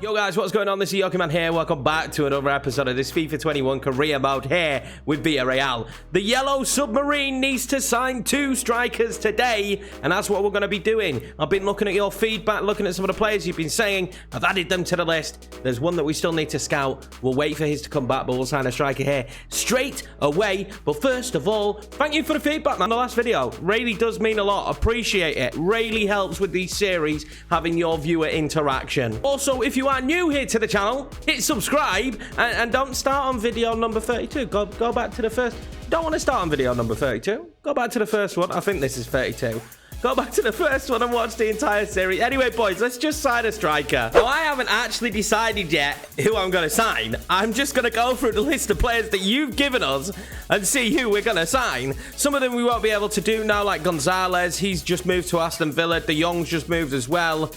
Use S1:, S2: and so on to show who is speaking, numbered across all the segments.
S1: Yo guys, what's going on? This is Yoki Man here. Welcome back to another episode of this FIFA 21 career mode here with Villarreal. The yellow submarine needs to sign 2 strikers today, and that's what we're going to be doing. I've been looking at your feedback, looking at some of the players you've been saying. I've added them to the list. There's one that we still need to scout. We'll wait for his to come back, but we'll sign a striker here straight away. But first of all, thank you for the feedback, man. The last video really does mean a lot. Appreciate it. Really helps with these series, having your viewer interaction. Also, if you are new here to the channel, hit subscribe and don't start on video number 32. Go back to the first. Don't want to start on video number 32. Go back to the first one. I think this is 32. Go back to the first one and watch the entire series. Anyway, boys, let's just sign a striker. Now, I haven't actually decided yet who I'm going to sign. I'm just going to go through the list of players that you've given us and see who we're going to sign. Some of them we won't be able to do now, like Gonzalez. He's just moved to Aston Villa. De Jong's just moved as well.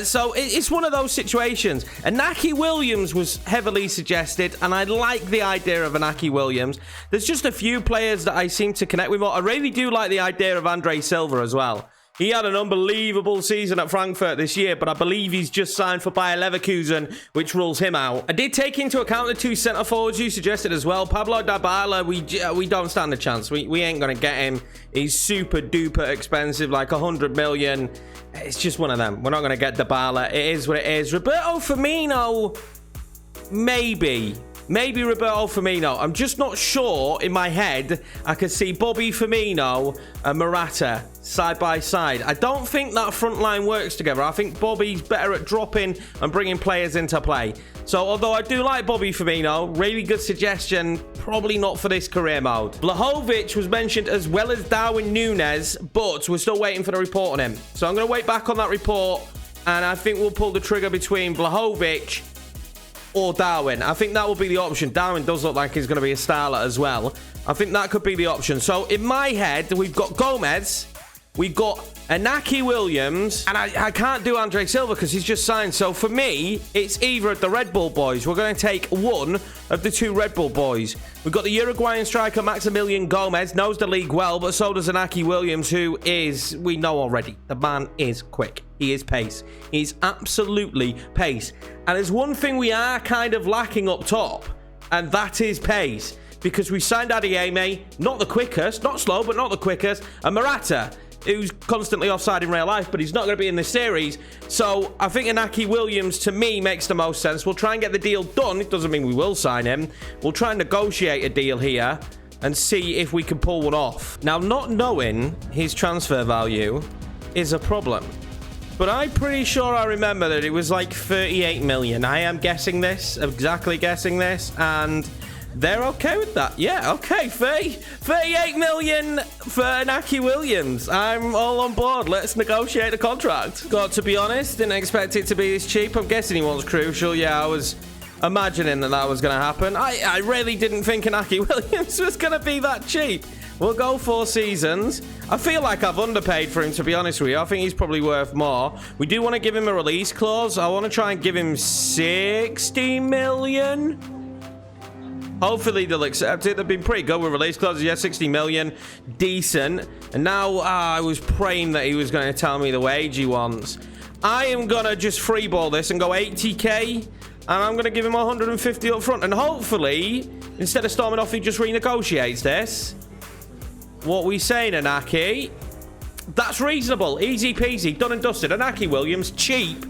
S1: So it's one of those situations. Inaki Williams was heavily suggested, and I like the idea of Inaki Williams. There's just a few players that I seem to connect with more. I really do like the idea of Andre Silva as well. He had an unbelievable season at Frankfurt this year, but I believe he's just signed for Bayer Leverkusen, which rules him out. I did take into account the 2 centre forwards you suggested as well. Pablo Dybala, we don't stand a chance. We ain't going to get him. He's super duper expensive, like 100 million. It's just one of them. We're not going to get Dybala. It is what it is. Roberto Firmino, maybe Roberto Firmino. I'm just not sure in my head. I could see Bobby Firmino and Morata side by side. I don't think that front line works together. I think Bobby's better at dropping and bringing players into play. So although I do like Bobby Firmino, really good suggestion, probably not for this career mode. Vlahovic was mentioned as well as Darwin Núñez, but we're still waiting for the report on him. So I'm going to wait back on that report, and I think we'll pull the trigger between Vlahovic or Darwin. I think that will be the option. Darwin does look like he's going to be a starlet as well. I think that could be the option. So in my head, we've got Gomez, we've got Inaki Williams, and I can't do Andre Silva because he's just signed. So for me, it's either of the Red Bull boys. We're going to take one of the 2 Red Bull boys. We've got the Uruguayan striker Maximilian Gomez, knows the league well, but so does Inaki Williams, who is, we know already, the man is quick. He is pace. He's absolutely pace. And there's one thing we are kind of lacking up top, and that is pace. Because we signed Adeyemi, not the quickest, not slow, but not the quickest, and Morata, who's constantly offside in real life, but he's not going to be in this series. So I think Inaki Williams, to me, makes the most sense. We'll try and get the deal done. It doesn't mean we will sign him. We'll try and negotiate a deal here and see if we can pull one off. Now, not knowing his transfer value is a problem. But I'm pretty sure I remember that it was like 38 million. I am guessing this, exactly guessing this, and they're okay with that. Yeah, okay, 38 million for Inaki Williams. I'm all on board. Let's negotiate a contract. Got to be honest, didn't expect it to be this cheap. I'm guessing he wants crucial. Yeah, I was imagining that was going to happen. I really didn't think Inaki Williams was going to be that cheap. We'll go 4 seasons. I feel like I've underpaid for him, to be honest with you. I think he's probably worth more. We do want to give him a release clause. I want to try and give him 60 million. Hopefully they'll accept it. They've been pretty good with release clauses. Yeah, 60 million. Decent. And now I was praying that he was going to tell me the wage he wants. I am going to just freeball this and go 80k. And I'm going to give him 150 up front. And hopefully, instead of storming off, he just renegotiates this. What we saying, Inaki? That's reasonable. Easy peasy. Done and dusted. Inaki Williams, cheap,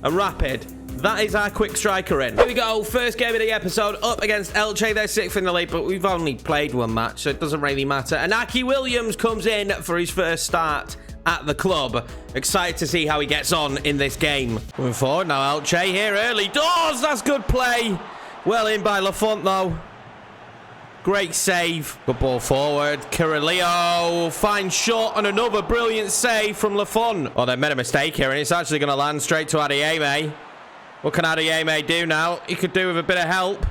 S1: and rapid. That is our quick striker in. Here we go. First game of the episode up against Elche. They're 6th in the league, but we've only played 1 match, so it doesn't really matter. Inaki Williams comes in for his first start at the club. Excited to see how he gets on in this game. Moving forward now, Elche here early doors. That's good play. Well in by Lafont, though. Great save. Good ball forward. Carrillo. Fine shot and another brilliant save from Lafont. Oh, they made a mistake here, and it's actually going to land straight to Adeyemi. What can Adeyemi do now? He could do with a bit of help.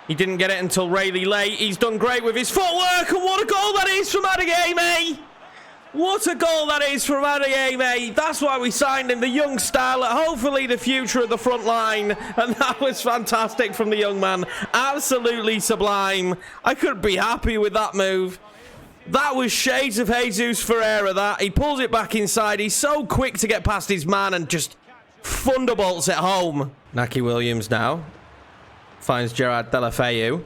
S1: He didn't get it until really late. He's done great with his footwork, and what a goal that is from Adeyemi! What a goal that is from Adeyemi. That's why we signed him, the young starlet. Hopefully the future of the front line. And that was fantastic from the young man. Absolutely sublime. I couldn't be happy with that move. That was shades of Jesus Ferreira, that. He pulls it back inside. He's so quick to get past his man and just thunderbolts at home. Naki Williams now finds Gerard Deulofeu.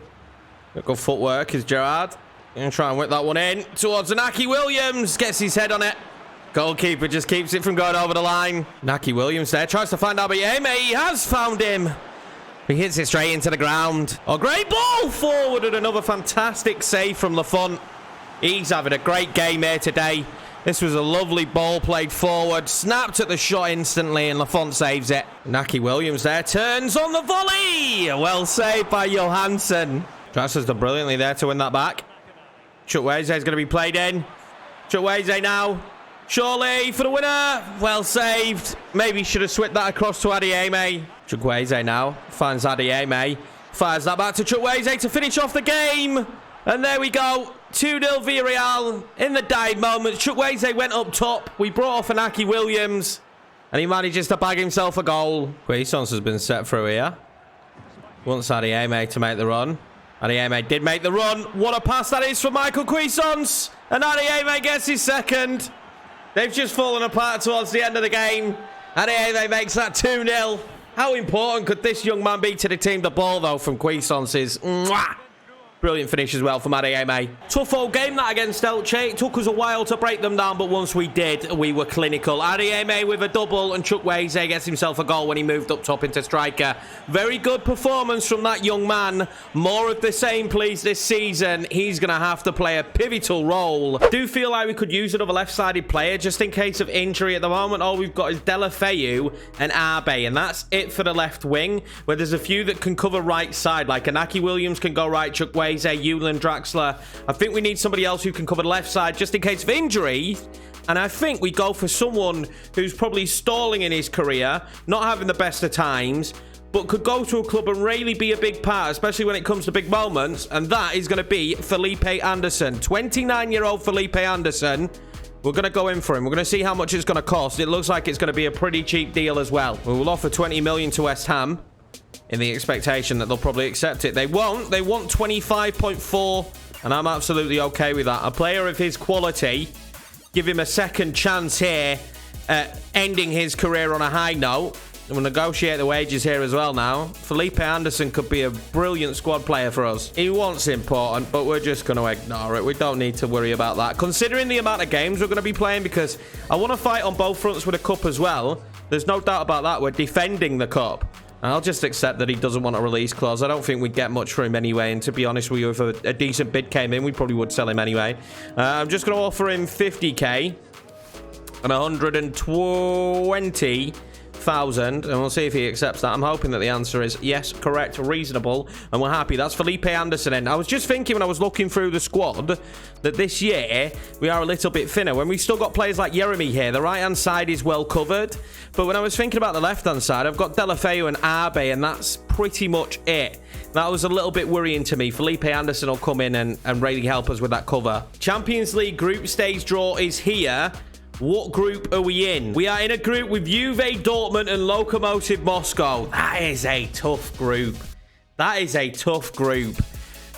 S1: Good footwork is Gerard. Gonna try and whip that one in towards Naki Williams. Gets his head on it. Goalkeeper just keeps it from going over the line. Naki Williams there tries to find Abieme. He has found him. He hits it straight into the ground. Oh, great ball forward, and another fantastic save from Lafont. He's having a great game here today. This was a lovely ball played forward. Snapped at the shot instantly, and Lafont saves it. Naki Williams there turns on the volley. Well saved by Johansson. Drasser's done brilliantly there to win that back. Chukwueze is going to be played in. Chukwueze now. Surely for the winner. Well saved. Maybe should have switched that across to Adieme. Chukwueze now finds Adieme. Fires that back to Chukwueze to finish off the game. And there we go. 2-0 Villarreal in the dying moments. Chukwueze went up top. We brought off Naki Williams. And he manages to bag himself a goal. Cuisance has been set through here. Wants Adieme to make the run. Adieme did make the run. What a pass that is from Michael Cuisance. And Adieme gets his second. They've just fallen apart towards the end of the game. Adieme makes that 2-0. How important could this young man be to the team? The ball, though, from Cuisance is... Mwah! Brilliant finish as well from Adieme. Tough old game that against Elche. It took us a while to break them down, but once we did, we were clinical. Adieme with a double, and Chukwueze gets himself a goal when he moved up top into striker. Very good performance from that young man. More of the same, please, this season. He's going to have to play a pivotal role. I do feel like we could use another left-sided player just in case of injury. At the moment, all we've got is Deulofeu and Arbe, and that's it for the left wing, where there's a few that can cover right side, like Naki Williams can go right, Chukwueze, Yulin, Draxler. I think we need somebody else who can cover the left side just in case of injury. And I think we go for someone who's probably stalling in his career, not having the best of times, but could go to a club and really be a big part, especially when it comes to big moments. And that is going to be Felipe Anderson. 29-year-old Felipe Anderson. We're going to go in for him. We're going to see how much it's going to cost. It looks like it's going to be a pretty cheap deal as well. We will offer 20 million to West Ham, in the expectation that they'll probably accept it. They won't. They want 25.4, and I'm absolutely okay with that. A player of his quality, give him a second chance here at ending his career on a high note. And we'll negotiate the wages here as well now. Felipe Anderson could be a brilliant squad player for us. He wants important, but we're just going to ignore it. We don't need to worry about that. Considering the amount of games we're going to be playing, because I want to fight on both fronts with a cup as well. There's no doubt about that. We're defending the cup. I'll just accept that he doesn't want a release clause. I don't think we'd get much for him anyway. And to be honest with you, if a decent bid came in, we probably would sell him anyway. I'm just going to offer him 50k and 120,000. And we'll see if he accepts that. I'm hoping that the answer is yes, correct, reasonable, and we're happy. That's Felipe Anderson. And I was just thinking when I was looking through the squad that this year we are a little bit thinner. When we've still got players like Jeremy here, the right-hand side is well covered. But when I was thinking about the left-hand side, I've got Deulofeu and Arbe, and that's pretty much it. That was a little bit worrying to me. Felipe Anderson will come in and really help us with that cover. Champions League group stage draw is here. What group are we in? We are in a group with Juve, Dortmund, and Lokomotiv Moscow. That is a tough group. That is a tough group.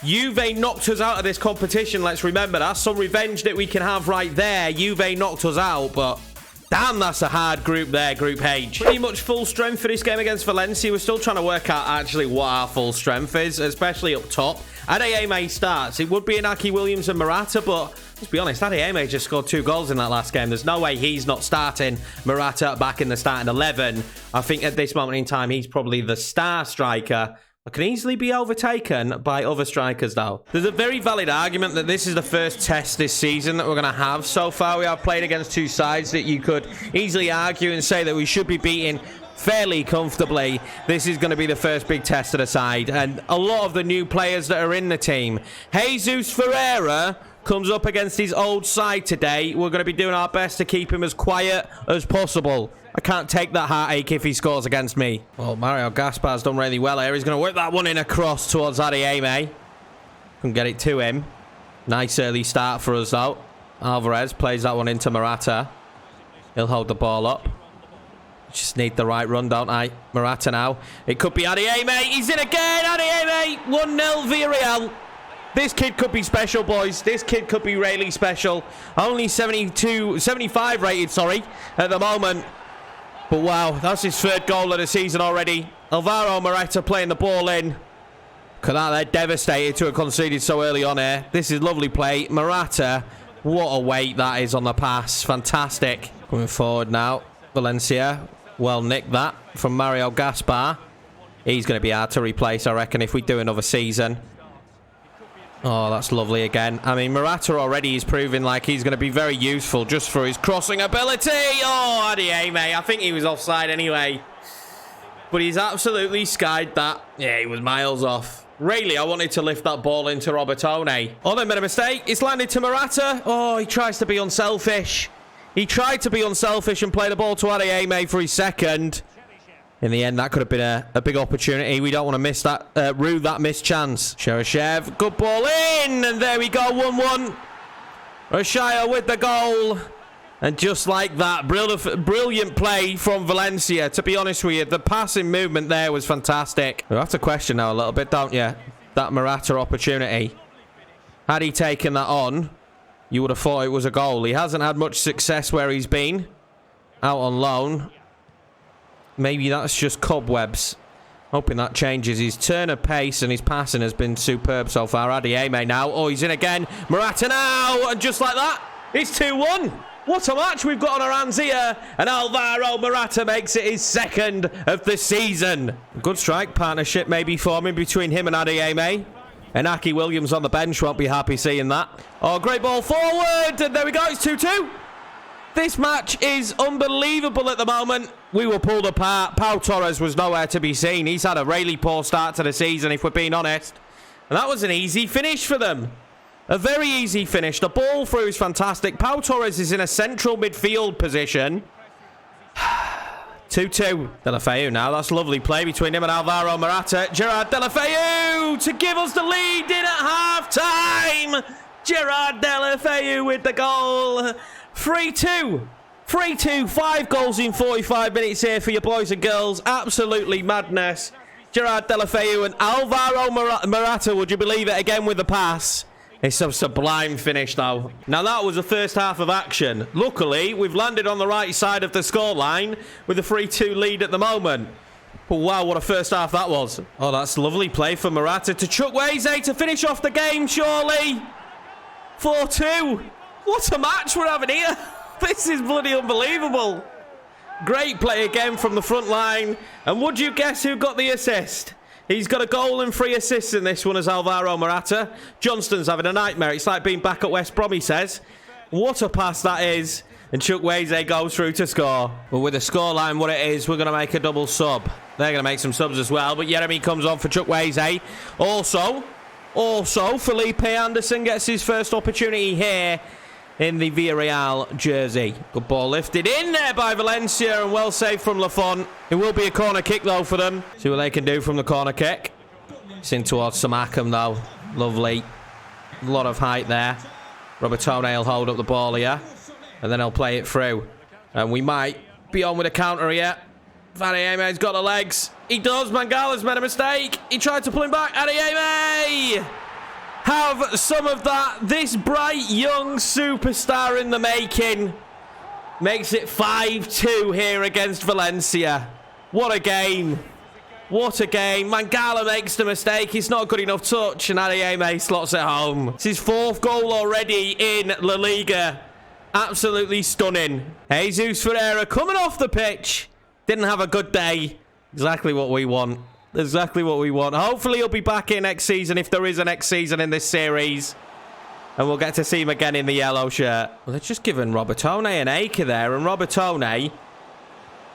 S1: Juve knocked us out of this competition. Let's remember that. Some revenge that we can have right there. Juve knocked us out, but damn, that's a hard group there, Group H. Pretty much full strength for this game against Valencia. We're still trying to work out actually what our full strength is, especially up top. Adieme starts. It would be Naki Williams and Morata, but let's be honest, Adieme just scored 2 goals in that last game. There's no way he's not starting Morata back in the starting 11. I think at this moment in time, he's probably the star striker. It can easily be overtaken by other strikers, though. There's a very valid argument that this is the first test this season that we're going to have. So far, we have played against two sides that you could easily argue and say that we should be beating fairly comfortably. This is going to be the first big test of the side, and a lot of the new players that are in the team. Jesus Ferreira comes up against his old side today. We're going to be doing our best to keep him as quiet as possible. I can't take that heartache if he scores against me. Well, Mario Gaspar's done really well here. He's going to whip that one in across towards Adieme. Can get it to him. Nice early start for us, though. Alvarez plays that one into Morata. He'll hold the ball up. Just need the right run, don't I? Morata now. It could be Adieme. He's in again. Adieme. 1-0 Villarreal. This kid could be special, boys. This kid could be really special. Only 75 rated, sorry, at the moment. But wow, that's his third goal of the season already. Alvaro Morata playing the ball in. Look at that, they're devastated to have conceded so early on here. This is lovely play. Morata, what a weight that is on the pass. Fantastic. Coming forward now. Valencia, well nicked that from Mario Gaspar. He's going to be hard to replace, I reckon, if we do another season. Oh, that's lovely again. I mean, Morata already is proving like he's going to be very useful just for his crossing ability. Oh, Adieme. I think he was offside anyway. But he's absolutely skied that. Yeah, he was miles off. Really, I wanted to lift that ball into Robertone. Oh, they made a mistake. It's landed to Morata. Oh, he tries to be unselfish. He tried to be unselfish and play the ball to Adieme for his second. In the end, that could have been a big opportunity. We don't want to miss that, rue that missed chance. Cheryshev, good ball in. And there we go, 1-1. Rashaya with the goal. And just like that, brilliant play from Valencia. To be honest with you, the passing movement there was fantastic. We have to question now a little bit, don't you? That Morata opportunity. Had he taken that on, you would have thought it was a goal. He hasn't had much success where he's been. Out on loan. Maybe that's just cobwebs. Hoping that changes. His turn of pace and his passing has been superb so far. Adieme now. Oh, he's in again. Morata now. And just like that, it's 2-1. What a match we've got on our hands here. And Alvaro Morata makes it his second of the season. Good strike partnership maybe forming between him and Adieme. Inaki Williams on the bench won't be happy seeing that. Oh, great ball forward. And there we go. It's 2-2. This match is unbelievable at the moment. We were pulled apart. Pau Torres was nowhere to be seen. He's had a really poor start to the season, if we're being honest. And that was an easy finish for them. A very easy finish. The ball through is fantastic. Pau Torres is in a central midfield position. 2-2. Deulofeu now. That's a lovely play between him and Alvaro Morata. Gerard Deulofeu to give us the lead in at half-time. Gerard Deulofeu with the goal. 3-2. 3-2. 5 goals in 45 minutes here for your boys and girls. Absolutely madness. Gerard Deulofeu and Alvaro Morata, would you believe it, again with the pass. It's a sublime finish, though. Now, that was the first half of action. Luckily, we've landed on the right side of the scoreline with a 3-2 lead at the moment. But wow, what a first half that was. Oh, that's lovely play for Morata to Chukwueze to finish off the game, surely. 4-2. What a match we're having here. This is bloody unbelievable. Great play again from the front line. And would you guess who got the assist? He's got a goal and 3 assists in this one as Alvaro Morata. Johnston's having a nightmare. It's like being back at West Brom, he says. What a pass that is. And Chukwueze goes through to score. But with the scoreline what it is, we're going to make a double sub. They're going to make some subs as well. But Yeremy comes on for Chukwueze. Also, Felipe Anderson gets his first opportunity here in the Villarreal jersey. Good ball lifted in there by Valencia and well saved from Lafont. It will be a corner kick though for them. See what they can do from the corner kick. It's in towards Samakam though. Lovely. A lot of height there. Robertone will hold up the ball here. And then he'll play it through. And we might be on with a counter here. Adieme's got the legs. He does. Mangala's made a mistake. He tried to pull him back. Adieme! Have some of that. This bright young superstar in the making makes it 5-2 here against Valencia. What a game. What a game. Mangala makes the mistake. It's not a good enough touch. And Adieme slots it home. It's his 4th goal already in La Liga. Absolutely stunning. Jesus Ferreira coming off the pitch. Didn't have a good day. Exactly what we want. Exactly what we want. Hopefully he'll be back here next season if there is a next season in this series. And we'll get to see him again in the yellow shirt. Well, they're just giving Robertone an acre there. And Robertone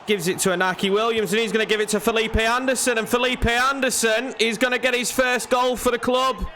S1: gives it to Inaki Williams. And he's going to give it to Felipe Anderson. And Felipe Anderson is going to get his first goal for the club.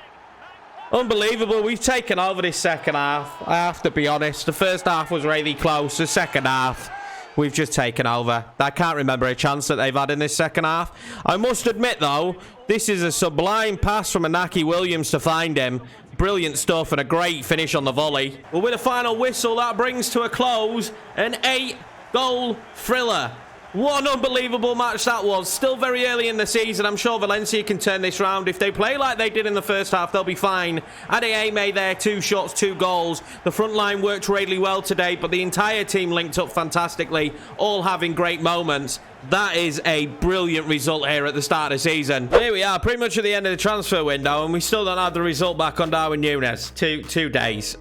S1: Unbelievable. We've taken over this second half. I have to be honest. The first half was really close. The second half, we've just taken over. I can't remember a chance that they've had in this second half. I must admit, though, this is a sublime pass from Inaki Williams to find him. Brilliant stuff and a great finish on the volley. Well, with a final whistle, that brings to a close an 8-goal thriller. What an unbelievable match that was. Still very early in the season. I'm sure Valencia can turn this round. If they play like they did in the first half, they'll be fine. Adeyemi there, 2 shots, 2 goals. The front line worked really well today, but the entire team linked up fantastically, all having great moments. That is a brilliant result here at the start of the season. Here we are, pretty much at the end of the transfer window, and we still don't have the result back on Darwin Núñez. Two days.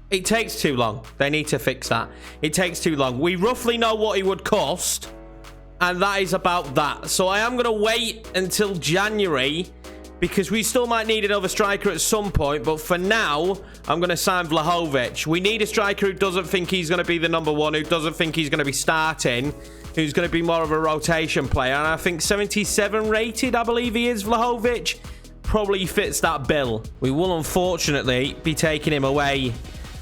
S1: It takes too long. They need to fix that. It takes too long. We roughly know what he would cost, and that is about that. So I am going to wait until January, because we still might need another striker at some point. But for now, I'm going to sign Vlahovic. We need a striker who doesn't think he's going to be the number one, who doesn't think he's going to be starting, who's going to be more of a rotation player. And I think 77 rated, I believe he is, Vlahovic, probably fits that bill. We will unfortunately be taking him away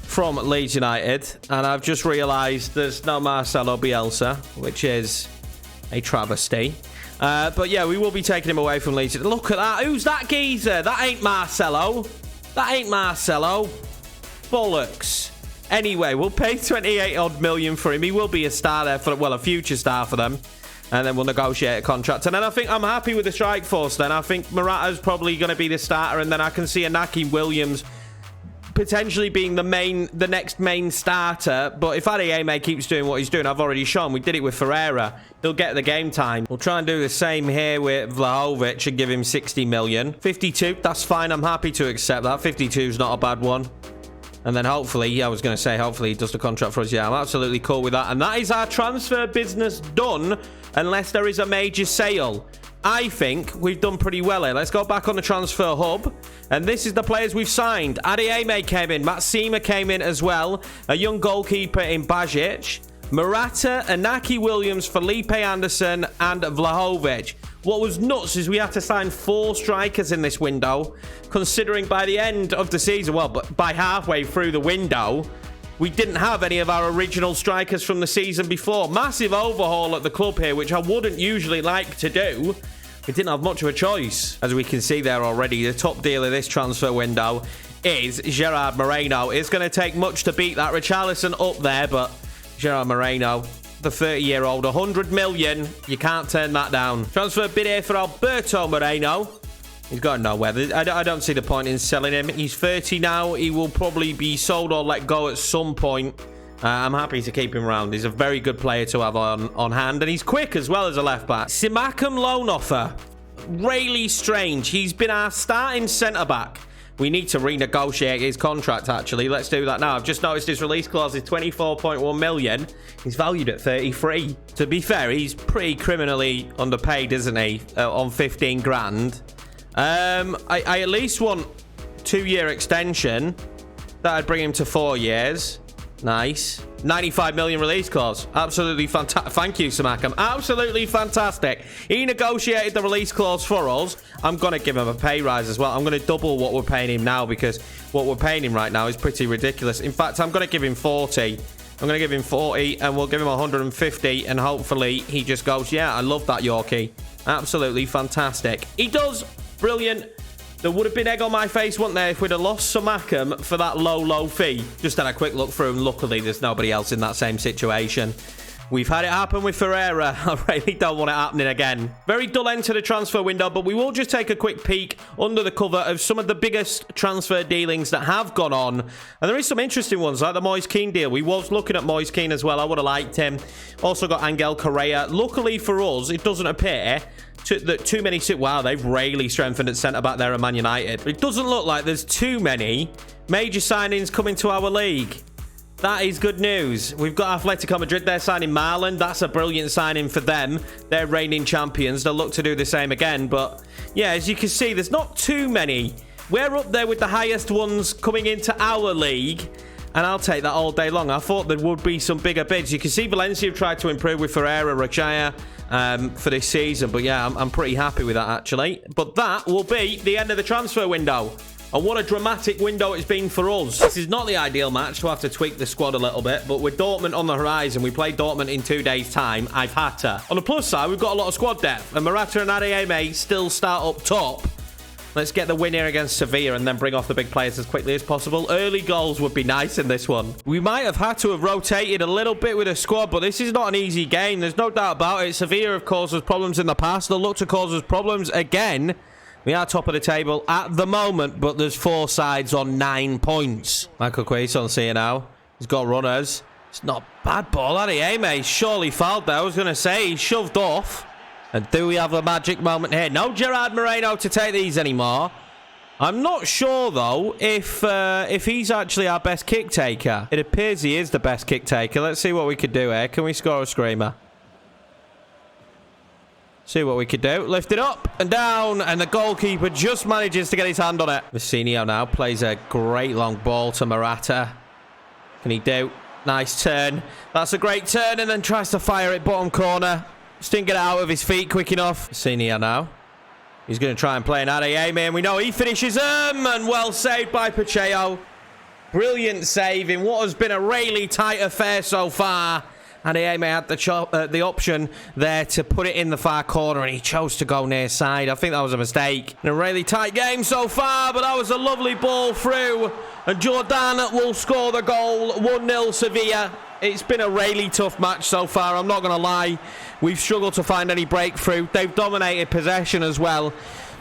S1: from Leeds United, and I've just realised there's no Marcelo Bielsa, which is a travesty. But yeah, we will be taking him away from Leeds. Look at that. Who's that geezer? That ain't Marcelo. That ain't Marcelo. Bollocks. Anyway, we'll pay 28 odd million for him. He will be a star there for, well, a future star for them. And then we'll negotiate a contract. And then I think I'm happy with the strike force then. I think Morata's probably going to be the starter, and then I can see Inaki Williams potentially being the next main starter. But if Adeyemi keeps doing what he's doing, I've already shown we did it with Ferreira, he'll get the game time. We'll try and do the same here with Vlahovic and give him 60 million. 52, that's fine. I'm happy to accept that. 52 is not a bad one. And then hopefully, yeah, I was going to say, hopefully he does the contract for us. Yeah, I'm absolutely cool with that. And that is our transfer business done, unless there is a major sale. I think we've done pretty well here. Let's go back on the transfer hub. And this is the players we've signed. Adeyemi came in. Matsima came in as well. A young goalkeeper in Bajic. Morata, Inaki Williams, Felipe Anderson, and Vlahovic. What was nuts is we had to sign 4 strikers in this window, considering by the end of the season, well, but by halfway through the window, we didn't have any of our original strikers from the season before. Massive overhaul at the club here, which I wouldn't usually like to do. We didn't have much of a choice. As we can see there already, the top deal of this transfer window is Gerard Moreno. It's going to take much to beat that. Richarlison up there, but Gerard Moreno, the 30-year-old, 100 million. You can't turn that down. Transfer bid here for Alberto Moreno. He's got nowhere. I don't see the point in selling him. He's 30 now. He will probably be sold or let go at some point. I'm happy to keep him around. He's a very good player to have on hand. And he's quick as well as a left-back. Simakam loan offer. Really strange. He's been our starting centre-back. We need to renegotiate his contract, actually. Let's do that now. I've just noticed his release clause is 24.1 million. He's valued at 33. To be fair, he's pretty criminally underpaid, isn't he? On 15 grand. I at least want 2-year extension. That'd bring him to 4 years. Nice. 95 million release clause. Absolutely fantastic. Thank you, Simakam. Absolutely fantastic. He negotiated the release clause for us. I'm going to give him a pay rise as well. I'm going to double what we're paying him now, because what we're paying him right now is pretty ridiculous. In fact, I'm going to give him 40. I'm going to give him 40 and we'll give him 150, and hopefully he just goes, yeah, I love that Yorkie. Absolutely fantastic. He does. Brilliant. There would have been egg on my face, wouldn't there, if we'd have lost Simakam for that low fee. Just had a quick look through, and luckily there's nobody else in that same situation. We've had it happen with Ferreira. I really don't want it happening again. Very dull end to the transfer window, but we will just take a quick peek under the cover of some of the biggest transfer dealings that have gone on. And there is some interesting ones, like the Moise Kean deal. We was looking at Moise Kean as well. I would have liked him. Also got Angel Correa. Luckily for us, it doesn't appear that too many... Wow, they've really strengthened at centre-back there at Man United. It doesn't look like there's too many major signings coming to our league. That is good news. We've got Atletico Madrid. They're signing Marlon. That's a brilliant signing for them. They're reigning champions. They'll look to do the same again. But yeah, as you can see, there's not too many. We're up there with the highest ones coming into our league, and I'll take that all day long. I thought there would be some bigger bids. You can see Valencia have tried to improve with Ferreira, Rachaya for this season. But yeah, I'm pretty happy with that, actually. But that will be the end of the transfer window. And what a dramatic window it's been for us. This is not the ideal match, so I have to tweak the squad a little bit. But with Dortmund on the horizon, we play Dortmund in 2 days' time. I've had to. On the plus side, we've got a lot of squad depth. And Morata and Adeyemi still start up top. Let's get the win here against Sevilla and then bring off the big players as quickly as possible. Early goals would be nice in this one. We might have had to have rotated a little bit with the squad, but this is not an easy game. There's no doubt about it. Sevilla have caused us problems in the past. They'll look to cause us problems again. We are top of the table at the moment, but there's 4 sides on 9 points. Michael Quaison's here now. He's got runners. It's not a bad ball, had he, eh, mate? Surely fouled there. I was going to say, he shoved off. And do we have a magic moment here? No Gerard Moreno to take these anymore. I'm not sure, though, if he's actually our best kick taker. It appears he is the best kick taker. Let's see what we could do here. Can we score a screamer? See what we could do. Lift it up and down. And the goalkeeper just manages to get his hand on it. Vecino now plays a great long ball to Morata. Can he do? Nice turn. That's a great turn. And then tries to fire it bottom corner. Just didn't get it out of his feet quick enough. Vecino now. He's going to try and play an Adeyemi, and we know he finishes him. And well saved by Pacheco. Brilliant save in what has been a really tight affair so far. Adeyemi had the option there to put it in the far corner, and he chose to go near side. I think that was a mistake. In a really tight game so far, but that was a lovely ball through. And Jordan will score the goal. 1-0 Sevilla. It's been a really tough match so far, I'm not going to lie. We've struggled to find any breakthrough. They've dominated possession as well.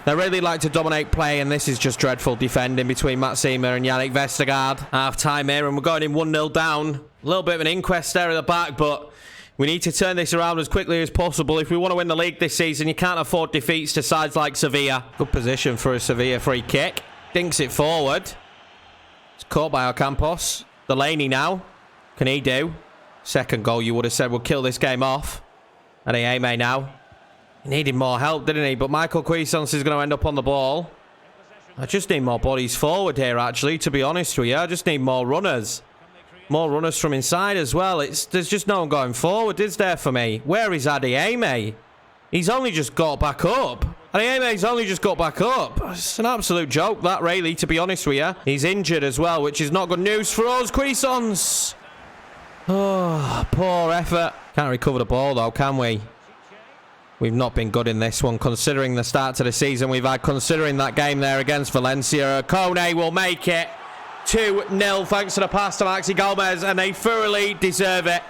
S1: They really like to dominate play, and this is just dreadful defending between Matsima and Yannick Vestergaard. Half-time here, and we're going in 1-0 down. A little bit of an inquest there at the back, but we need to turn this around as quickly as possible. If we want to win the league this season, you can't afford defeats to sides like Sevilla. Good position for a Sevilla free kick. Dinks it forward. It's caught by Ocampos. Delaney now. Can he do? Second goal, you would have said, will kill this game off. Adeyemi now. He needed more help, didn't he? But Michael Quaisons is going to end up on the ball. I just need more bodies forward here, actually, to be honest with you. I just need more runners. More runners from inside as well. There's just no one going forward, is there, for me? Where is Adeyemi? He's only just got back up. Adeyemi's only just got back up. It's an absolute joke, that, really, to be honest with you. He's injured as well, which is not good news for us. Quaisons. Oh, poor effort. Can't recover the ball, though, can we? We've not been good in this one, considering the start to the season we've had, considering that game there against Valencia. Kone will make it 2-0 thanks to the pass to Maxi Gomez, and they thoroughly deserve it.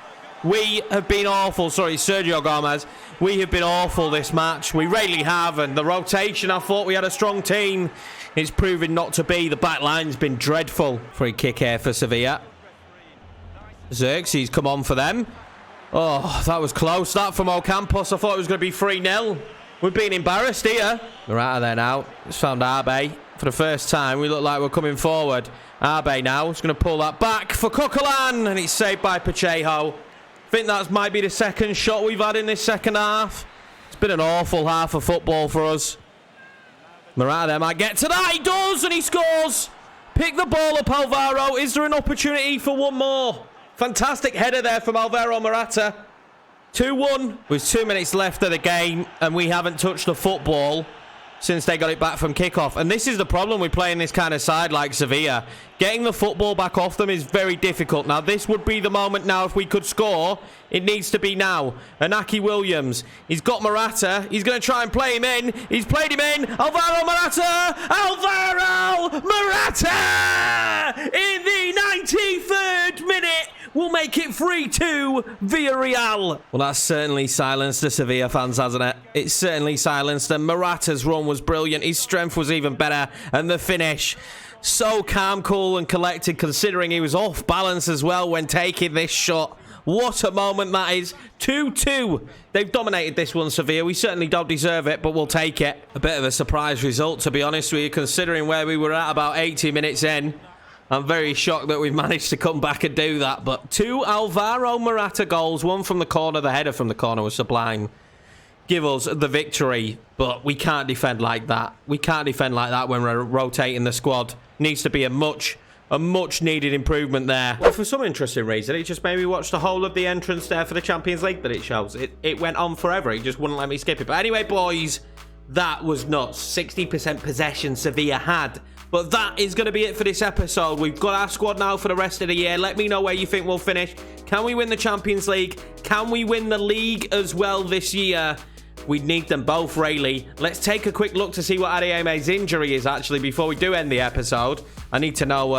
S1: We have been awful. Sorry, Sergio Gomez. We have been awful this match. We really have, and the rotation, I thought we had a strong team. It's proven not to be. The back line's been dreadful. Free kick here for Sevilla. Xerxes come on for them. Oh, that was close, that from Ocampos. I thought it was going to be 3-0. We're being embarrassed here. We're out of there now. Just found Arbe. For the first time, we look like we're coming forward. Arbe now is going to pull that back for Coquelin, and it's saved by Pacheco. I think that might be the second shot we've had in this second half. It's been an awful half of football for us. Morata there might get to that. He does, and he scores. Pick the ball up, Alvaro. Is there an opportunity for one more? Fantastic header there from Alvaro Morata. 2-1 with 2 minutes left of the game, and we haven't touched the football since they got it back from kickoff. And this is the problem with playing this kind of side like Sevilla. Getting the football back off them is very difficult. Now, this would be the moment now if we could score. It needs to be now. Inaki Williams. He's got Morata. He's going to try and play him in. He's played him in. Alvaro Morata! Alvaro Morata! In the 93rd minute. We'll make it 3-2 Villarreal. Well, that's certainly silenced the Sevilla fans, hasn't it? It's certainly silenced them. Morata's run was brilliant. His strength was even better. And the finish, so calm, cool and collected, considering he was off balance as well when taking this shot. What a moment that is. 2-2. They've dominated this one, Sevilla. We certainly don't deserve it, but we'll take it. A bit of a surprise result, to be honest with you, considering where we were at about 80 minutes in. I'm very shocked that we've managed to come back and do that. But 2 Alvaro Morata goals, one from the corner. The header from the corner was sublime. Give us the victory. But we can't defend like that. We can't defend like that when we're rotating the squad. Needs to be a much needed improvement there. Well, for some interesting reason, it just made me watch the whole of the entrance there for the Champions League that it shows. It went on forever. It just wouldn't let me skip it. But anyway, boys, that was nuts. 60% possession Sevilla had. But that is going to be it for this episode. We've got our squad now for the rest of the year. Let me know where you think we'll finish. Can we win the Champions League? Can we win the league as well this year? we'd need them both, really. Let's take a quick look to see what Adeyemi's injury is, actually, before we do end the episode. I need to know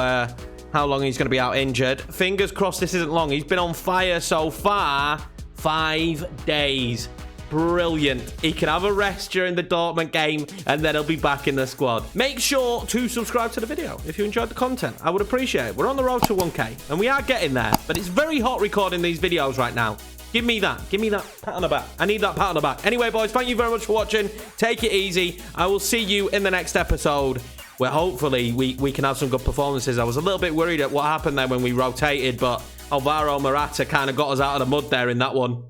S1: how long he's going to be out injured. Fingers crossed this isn't long. He's been on fire so far. 5 days. Brilliant. He can have a rest during the Dortmund game, and then he'll be back in the squad. Make sure to subscribe to the video if you enjoyed the content. I would appreciate it. We're on the road to 1K, and we are getting there. But it's very hot recording these videos right now. Give me that. Give me that pat on the back. I need that pat on the back. Anyway, boys, thank you very much for watching. Take it easy. I will see you in the next episode, where hopefully we can have some good performances. I was a little bit worried at what happened there when we rotated, but Alvaro Morata kind of got us out of the mud there in that one.